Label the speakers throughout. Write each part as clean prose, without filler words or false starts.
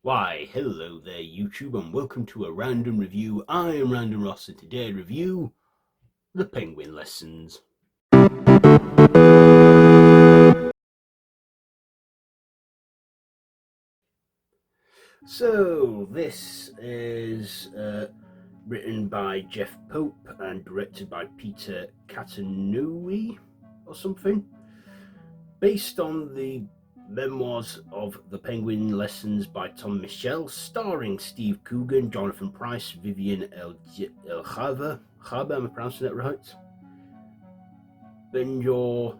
Speaker 1: Why, hello there YouTube and welcome to a random review. I am Random Ross and today I review The Penguin Lessons. So, this is written by Jeff Pope and directed by Peter Catanui or something. Based on the memoirs of The Penguin Lessons by Tom Michel, starring Steve Coogan, Jonathan Pryce, Vivian El-Khava, am I pronouncing that right? Benjor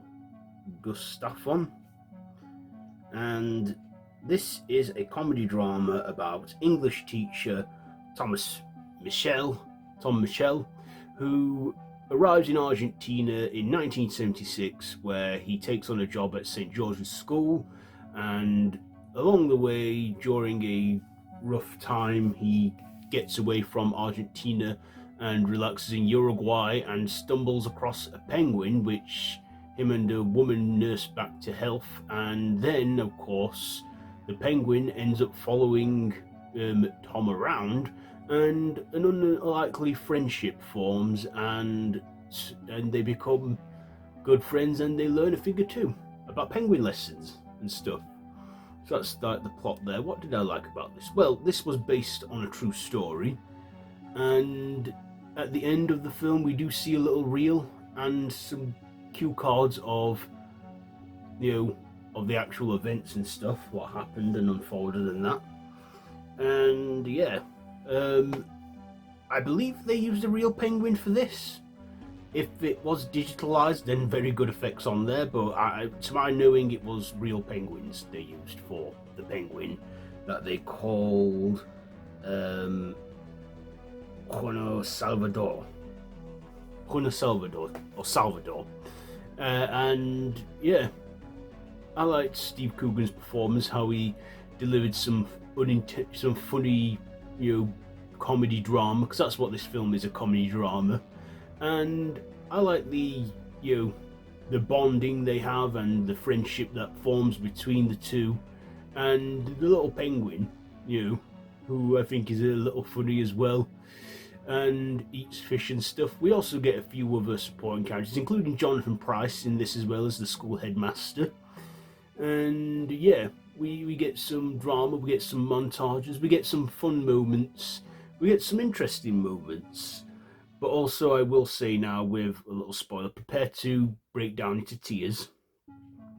Speaker 1: Gustafson. And this is a comedy drama about English teacher Tom Michel, who arrives in Argentina in 1976, where he takes on a job at St. George's School, and along the way, during a rough time, he gets away from Argentina and relaxes in Uruguay and stumbles across a penguin, which him and a woman nurse back to health. And then, of course, the penguin ends up following Tom around, and an unlikely friendship forms, and they become good friends, and they learn a thing or two about penguin lessons and stuff. So that's the plot there. What did I like about this? Well, this was based on a true story, and at the end of the film we do see a little reel and some cue cards of of the actual events and stuff, what happened and unfolded and that. And yeah, I believe they used a real penguin for this. If it was digitalized, then very good effects on there, but to my knowing, it was real penguins they used for the penguin that they called Juan Salvador or Salvador. And yeah, I liked Steve Coogan's performance, how he delivered some funny, comedy drama, because that's what this film is, a comedy drama. And I like the bonding they have and the friendship that forms between the two, and the little penguin, who I think is a little funny as well, and eats fish and stuff. We also get a few other supporting characters, including Jonathan Pryce in this, as well as the school headmaster. And yeah, we get some drama, we get some montages, we get some fun moments, we get some interesting moments. But also, I will say now, with a little spoiler, prepare to break down into tears,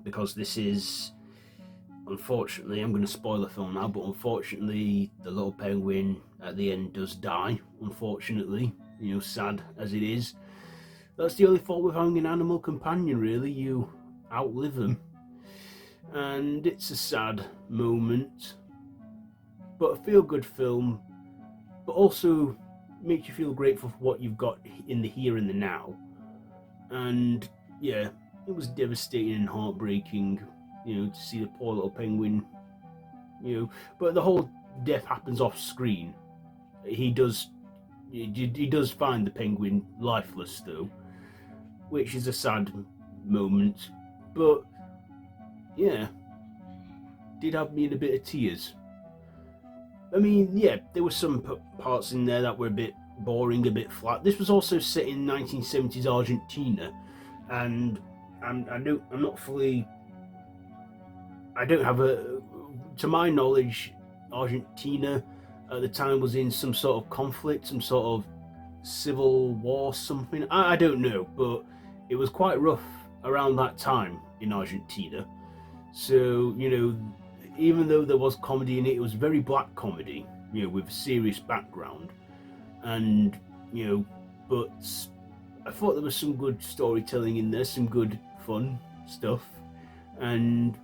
Speaker 1: because this is, unfortunately, I'm going to spoil the film now, but unfortunately, the little penguin at the end does die, unfortunately, sad as it is. That's the only fault with having an animal companion, really, you outlive them. And it's a sad moment, but a feel-good film, but also makes you feel grateful for what you've got in the here and the now. And yeah, it was devastating and heartbreaking, to see the poor little penguin, but the whole death happens off screen. He does find the penguin lifeless though, which is a sad moment, but yeah, did have me in a bit of tears. I mean, yeah, there were some parts in there that were a bit boring, a bit flat. This was also set in 1970s Argentina, and I don't have to my knowledge, Argentina at the time was in some sort of conflict, some sort of civil war, something. I don't know, but it was quite rough around that time in Argentina. So, even though there was comedy in it, it was very black comedy, with a serious background. And, but I thought there was some good storytelling in there, some good fun stuff. And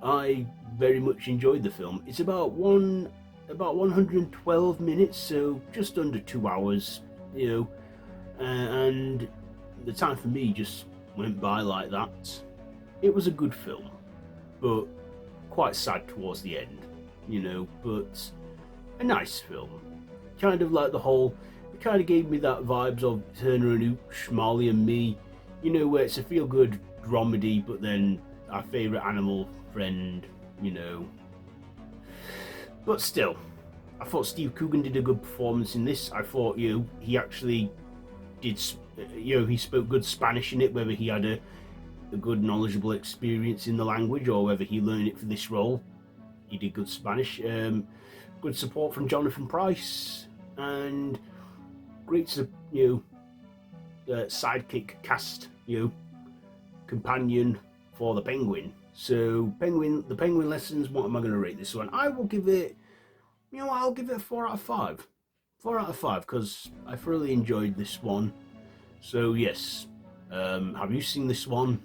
Speaker 1: I very much enjoyed the film. It's about 112 minutes, so just under 2 hours, and the time for me just went by like that. It was a good film, but quite sad towards the end, but a nice film. Kind of like it kind of gave me that vibes of Turner and Hooch, Marley and Me, where it's a feel-good dramedy, but then our favourite animal friend, But still, I thought Steve Coogan did a good performance in this. I thought, he actually did, he spoke good Spanish in it, whether he had a good knowledgeable experience in the language or whether he learned it for this role. He did good Spanish. Good support from Jonathan Pryce, and great, sidekick cast, companion for the Penguin. So the Penguin lessons, what am I going to rate this one? I will give it, I'll give it a 4 out of 5. 4 out of 5, because I thoroughly enjoyed this one. So yes, have you seen this one?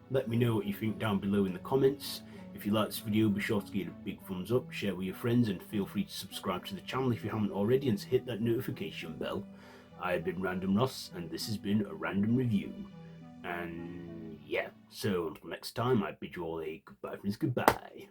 Speaker 1: Let me know what you think down below in the comments. If you like this video, be sure to give it a big thumbs up, share with your friends, and feel free to subscribe to the channel if you haven't already, and to hit that notification bell. I have been Random Ross, and this has been a random review. And yeah, so until next time, I bid you all a goodbye, friends, goodbye.